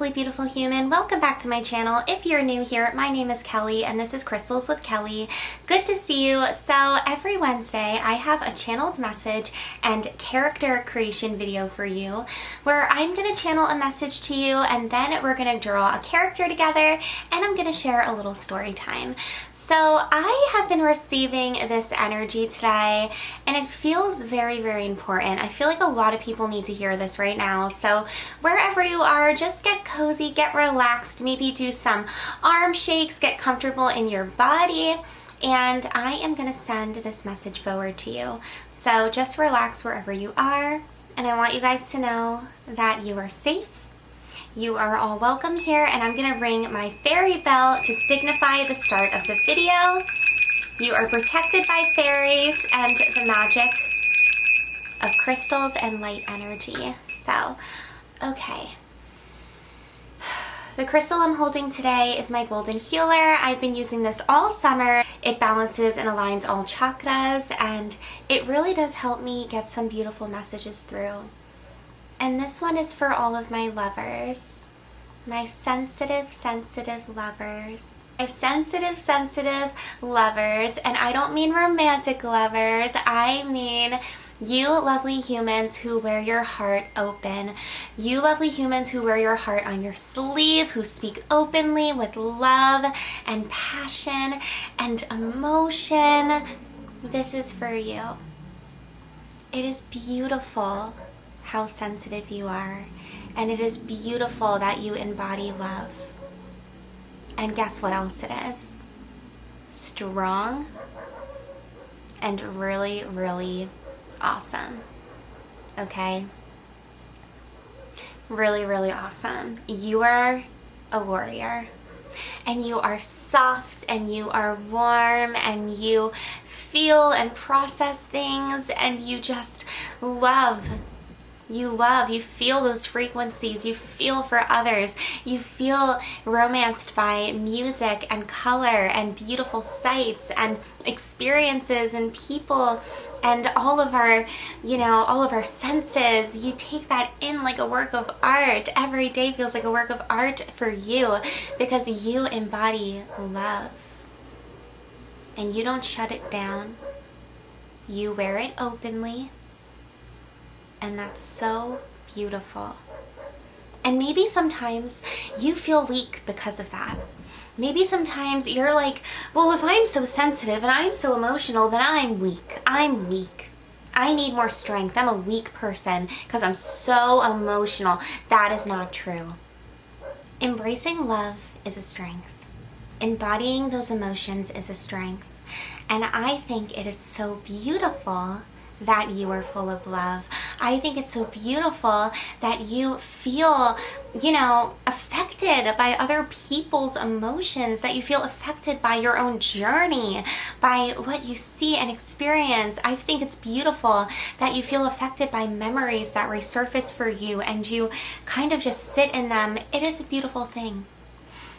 lovely, beautiful human. Welcome back to my channel. If you're new here, my name is Kelly and this is Crystals with Kelly. Good to see you. So every Wednesday I have a channeled message and character creation video for you where I'm going to channel a message to you and then we're going to draw a character together and I'm going to share a little story time. So I have been receiving this energy today and it feels very, very important. I feel like a lot of people need to hear this right now. So wherever you are, just get cozy, get relaxed, maybe do some arm shakes, get comfortable in your body, and I am going to send this message forward to you. So just relax wherever you are, and I want you guys to know that you are safe. You are all welcome here, and I'm going to ring my fairy bell to signify the start of the video. You are protected by fairies and the magic of crystals and light energy. So, okay. The crystal I'm holding today is my golden healer. I've been using this all summer. It balances and aligns all chakras, and it really does help me get some beautiful messages through. And this one is for all of my lovers, my sensitive, sensitive lovers. My sensitive, sensitive lovers, and I don't mean romantic lovers, I mean you lovely humans who wear your heart open. You lovely humans who wear your heart on your sleeve, who speak openly with love and passion and emotion. This is for you. It is beautiful how sensitive you are, and it is beautiful that you embody love. And guess what else it is? Strong and really, really awesome. Okay? Really, really awesome. You are a warrior. And you are soft and you are warm and you feel and process things and you just love. You feel those frequencies, you feel for others, you feel romanced by music and color and beautiful sights and experiences and people and all of our, all of our senses. You take that in like a work of art. Every day feels like a work of art for you because you embody love. And you don't shut it down. You wear it openly. And that's so beautiful. And maybe sometimes you feel weak because of that. Maybe sometimes you're like, well, if I'm so sensitive and I'm so emotional, then I'm weak. I'm weak. I need more strength. I'm a weak person because I'm so emotional. That is not true. Embracing love is a strength. Embodying those emotions is a strength. And I think it is so beautiful that you are full of love. I think it's so beautiful that you feel, affected by other people's emotions, that you feel affected by your own journey, by what you see and experience. I think it's beautiful that you feel affected by memories that resurface for you and you kind of just sit in them. It is a beautiful thing.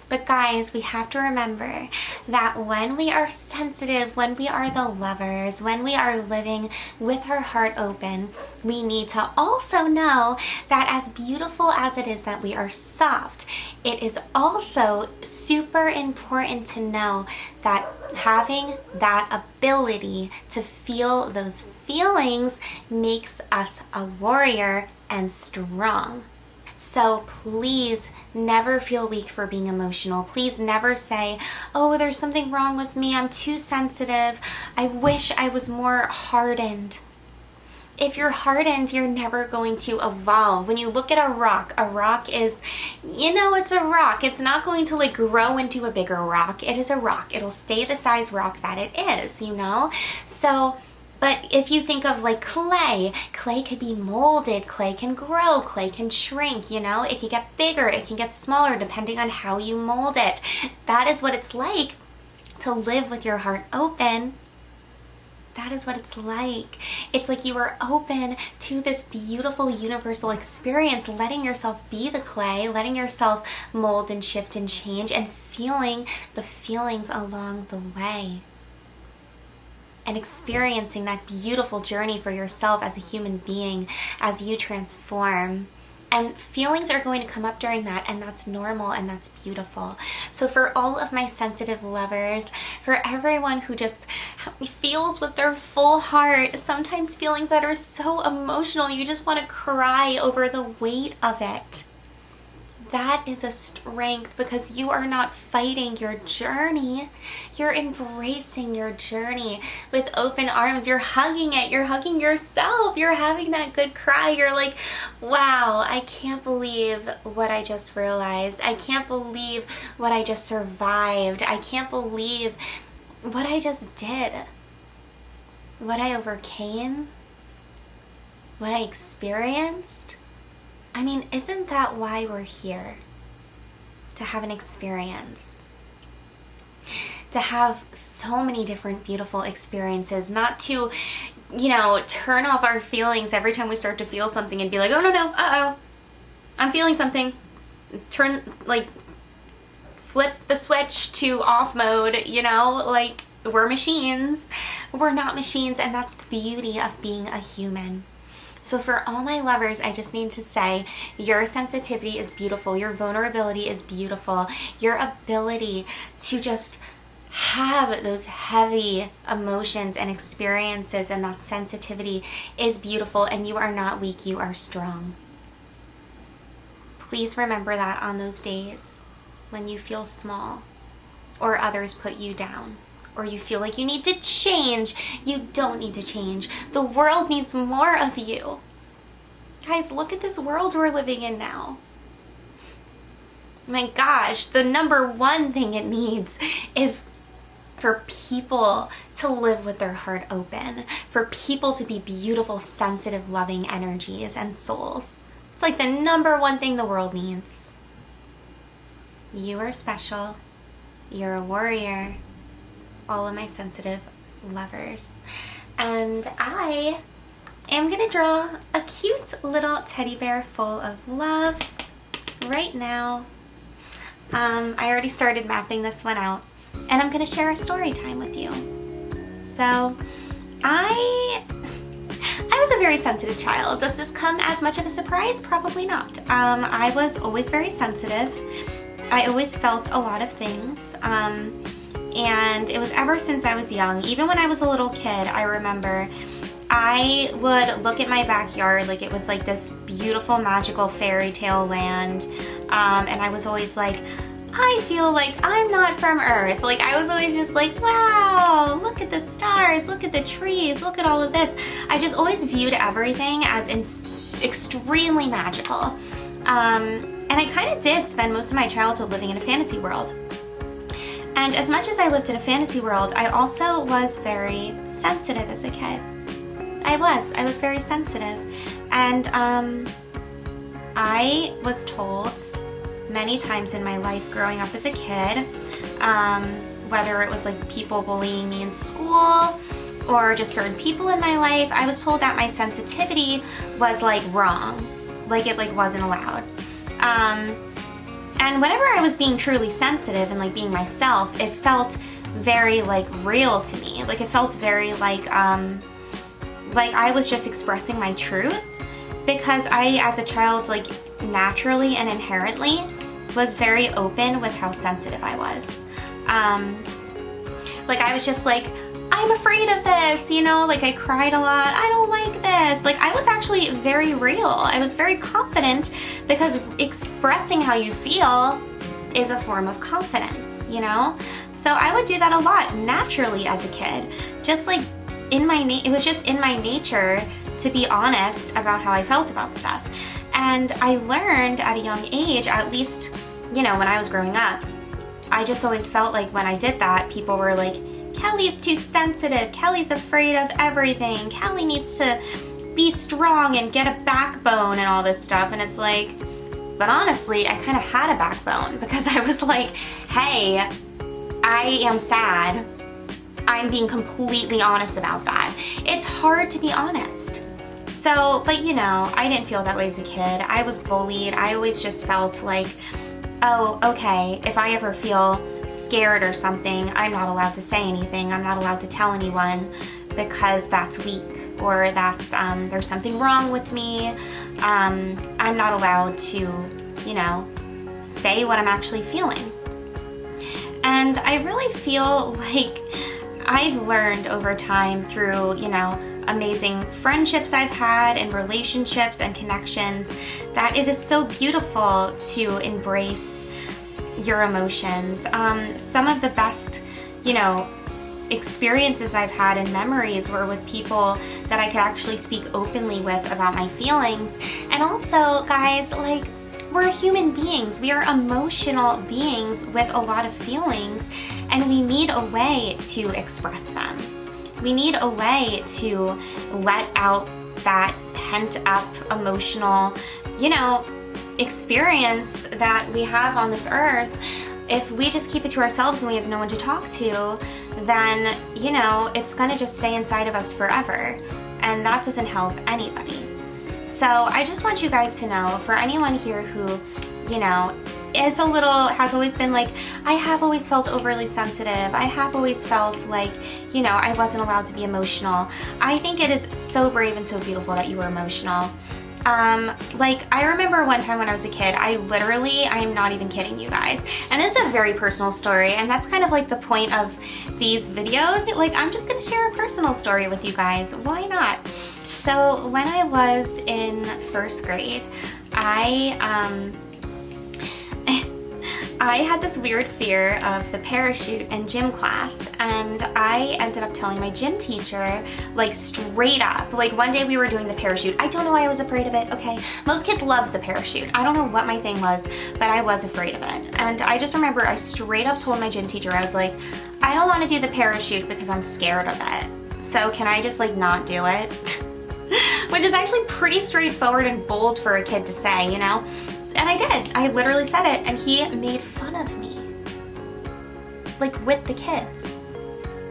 But guys, we have to remember that when we are sensitive, when we are the lovers, when we are living with our heart open, we need to also know that as beautiful as it is that we are soft, it is also super important to know that having that ability to feel those feelings makes us a warrior and strong. So please never feel weak for being emotional. Please never say, oh, there's something wrong with me. I'm too sensitive. I wish I was more hardened. If you're hardened, you're never going to evolve. When you look at a rock is, it's a rock. It's not going to grow into a bigger rock. It is a rock. It'll stay the size rock that it is, So, but if you think of clay can be molded, clay can grow, clay can shrink, it can get bigger, it can get smaller depending on how you mold it. That is what it's like to live with your heart open. That is what it's like. It's like you are open to this beautiful universal experience, letting yourself be the clay, letting yourself mold and shift and change and feeling the feelings along the way. And experiencing that beautiful journey for yourself as a human being as you transform. And feelings are going to come up during that, and that's normal and that's beautiful. So for all of my sensitive lovers, for everyone who just feels with their full heart, sometimes feelings that are so emotional, you just want to cry over the weight of it. That is a strength, because you are not fighting your journey. You're embracing your journey with open arms. You're hugging it. You're hugging yourself. You're having that good cry. You're like, wow, I can't believe what I just realized. I can't believe what I just survived. I can't believe what I just did. What I overcame. What I experienced. I mean, isn't that why we're here? To have an experience. To have so many different beautiful experiences. Not to, turn off our feelings every time we start to feel something and be like, oh no, uh-oh, I'm feeling something. Flip the switch to off mode, we're machines. We're not machines, and that's the beauty of being a human. So for all my lovers, I just need to say, your sensitivity is beautiful. Your vulnerability is beautiful. Your ability to just have those heavy emotions and experiences and that sensitivity is beautiful, and you are not weak, you are strong. Please remember that on those days when you feel small or others put you down, or you feel like you need to change. You don't need to change. The world needs more of you. Guys, look at this world we're living in now. My gosh, the number one thing it needs is for people to live with their heart open, for people to be beautiful, sensitive, loving energies and souls. It's like the number one thing the world needs. You are special. You're a warrior. All of my sensitive lovers. And I am going to draw a cute little teddy bear full of love right now. I already started mapping this one out, and I'm going to share a story time with you. So I was a very sensitive child. Does this come as much of a surprise? Probably not. I was always very sensitive. I always felt a lot of things. And it was ever since I was young. Even when I was a little kid, I remember I would look at my backyard like it was like this beautiful, magical fairy tale land. And I was always like, I feel like I'm not from Earth. Like, I was always just like, wow, look at the stars, look at the trees, look at all of this. I just always viewed everything as extremely magical. And I kind of did spend most of my childhood living in a fantasy world. And as much as I lived in a fantasy world, I also was very sensitive as a kid. I was very sensitive. And I was told many times in my life growing up as a kid, whether it was like people bullying me in school or just certain people in my life, I was told that my sensitivity was like wrong, like it like wasn't allowed. And whenever I was being truly sensitive and like being myself, it felt very like real to me. Like it felt very like I was just expressing my truth, because I, as a child, like naturally and inherently was very open with how sensitive I was. Like I was just like, I'm afraid of this, like I cried a lot. I don't like this. Like I was actually very real. I was very confident, because expressing how you feel is a form of confidence, So I would do that a lot naturally as a kid. Just like it was just in my nature to be honest about how I felt about stuff. And I learned at a young age, at least, when I was growing up, I just always felt like when I did that, people were like, Kelly's too sensitive. Kelly's afraid of everything. Kelly needs to be strong and get a backbone and all this stuff. And it's like, but honestly, I kind of had a backbone, because I was like, hey, I am sad. I'm being completely honest about that. It's hard to be honest. So, but I didn't feel that way as a kid. I was bullied. I always just felt like, oh, okay, if I ever feel scared or something, I'm not allowed to say anything. I'm not allowed to tell anyone, because that's weak, or that's there's something wrong with me. I'm not allowed to, you know, say what I'm actually feeling. And I really feel like I've learned over time through, you know, amazing friendships I've had and relationships and connections, that it is so beautiful to embrace your emotions. Some of the best, you know, experiences I've had and memories were with people that I could actually speak openly with about my feelings. And also, guys, like, we're human beings. We are emotional beings with a lot of feelings, and we need a way to express them. We need a way to let out that pent up emotional, you know, experience that we have on this earth. If we just keep it to ourselves and we have no one to talk to, then, you know, it's gonna just stay inside of us forever, and that doesn't help anybody. So I just want you guys to know, for anyone here who, you know, has always been like, I have always felt overly sensitive, I have always felt like, you know, I wasn't allowed to be emotional. I think it is so brave and so beautiful that you were emotional. Like, I remember one time when I was a kid, I'm not even kidding you guys, and it's a very personal story, and that's kind of like the point of these videos. Like, I'm just gonna share a personal story with you guys. Why not? So when I was in first grade, I had this weird fear of the parachute in gym class, and I ended up telling my gym teacher, like, straight up. Like, one day we were doing the parachute. I don't know why I was afraid of it, okay? Most kids love the parachute. I don't know what my thing was, but I was afraid of it. And I just remember I straight up told my gym teacher, I was like, I don't want to do the parachute because I'm scared of it. So can I just, like, not do it? Which is actually pretty straightforward and bold for a kid to say, you know? And I did. I literally said it, and he made fun of me. Like, with the kids.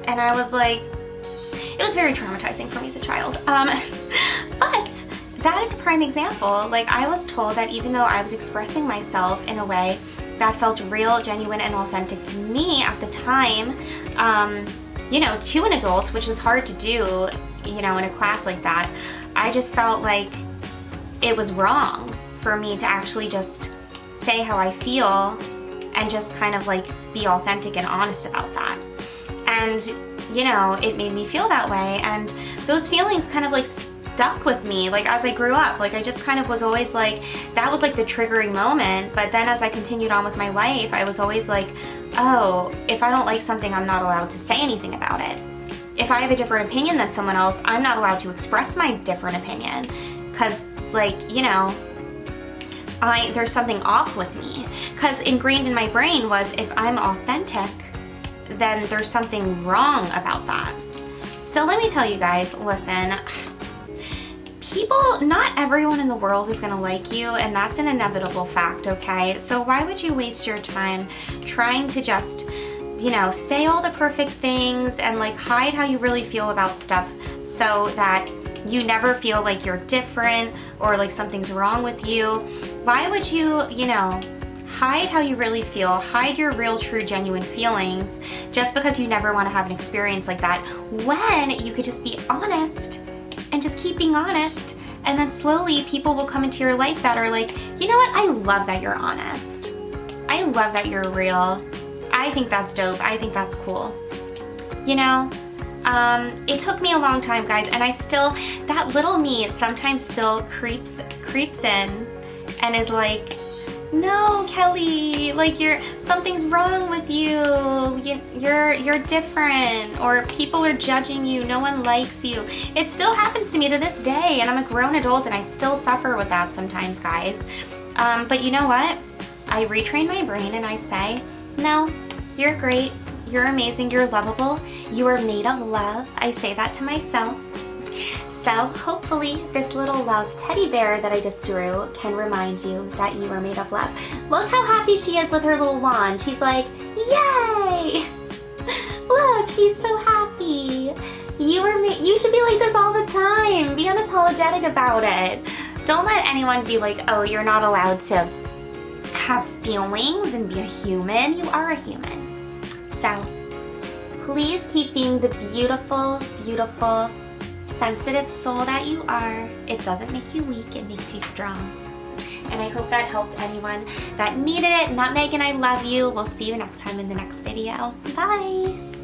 And I was like, it was very traumatizing for me as a child. But that is a prime example. Like, I was told that even though I was expressing myself in a way that felt real, genuine, and authentic to me at the time, you know, to an adult, which was hard to do, you know, in a class like that, I just felt like it was wrong for me to actually just say how I feel and just kind of like be authentic and honest about that. And, you know, it made me feel that way, and those feelings kind of like stuck with me, like, as I grew up. Like, I just kind of was always like, that was like the triggering moment. But then as I continued on with my life, I was always like, oh, if I don't like something, I'm not allowed to say anything about it. If I have a different opinion than someone else, I'm not allowed to express my different opinion, because, like, you know, there's something off with me. Because ingrained in my brain was, if I'm authentic, then there's something wrong about that. So let me tell you guys, listen, not everyone in the world is gonna like you, and that's an inevitable fact, okay? So why would you waste your time trying to just, you know, say all the perfect things and like hide how you really feel about stuff so that you never feel like you're different or like something's wrong with you? Why would you, you know, hide how you really feel, hide your real, true, genuine feelings just because you never want to have an experience like that, when you could just be honest and just keep being honest, and then slowly people will come into your life that are like, you know what, I love that you're honest. I love that you're real. I think that's dope. I think that's cool. You know? It took me a long time, guys, and I still, that little me sometimes still creeps in and is like, no, Kelly, like, something's wrong with you. You're different, or people are judging you. No one likes you. It still happens to me to this day, and I'm a grown adult, and I still suffer with that sometimes, guys. But you know what? I retrain my brain and I say, no, you're great. You're amazing. You're lovable. You are made of love. I say that to myself. So hopefully this little love teddy bear that I just drew can remind you that you are made of love. Look how happy she is with her little wand. She's like, yay! Look, she's so happy. You should be like this all the time. Be unapologetic about it. Don't let anyone be like, oh, you're not allowed to have feelings and be a human. You are a human. So Please keep being the beautiful, beautiful, sensitive soul that you are. It doesn't make you weak, it makes you strong. And I hope that helped anyone that needed it. Nutmeg and I love you. We'll see you next time in the next video. Bye!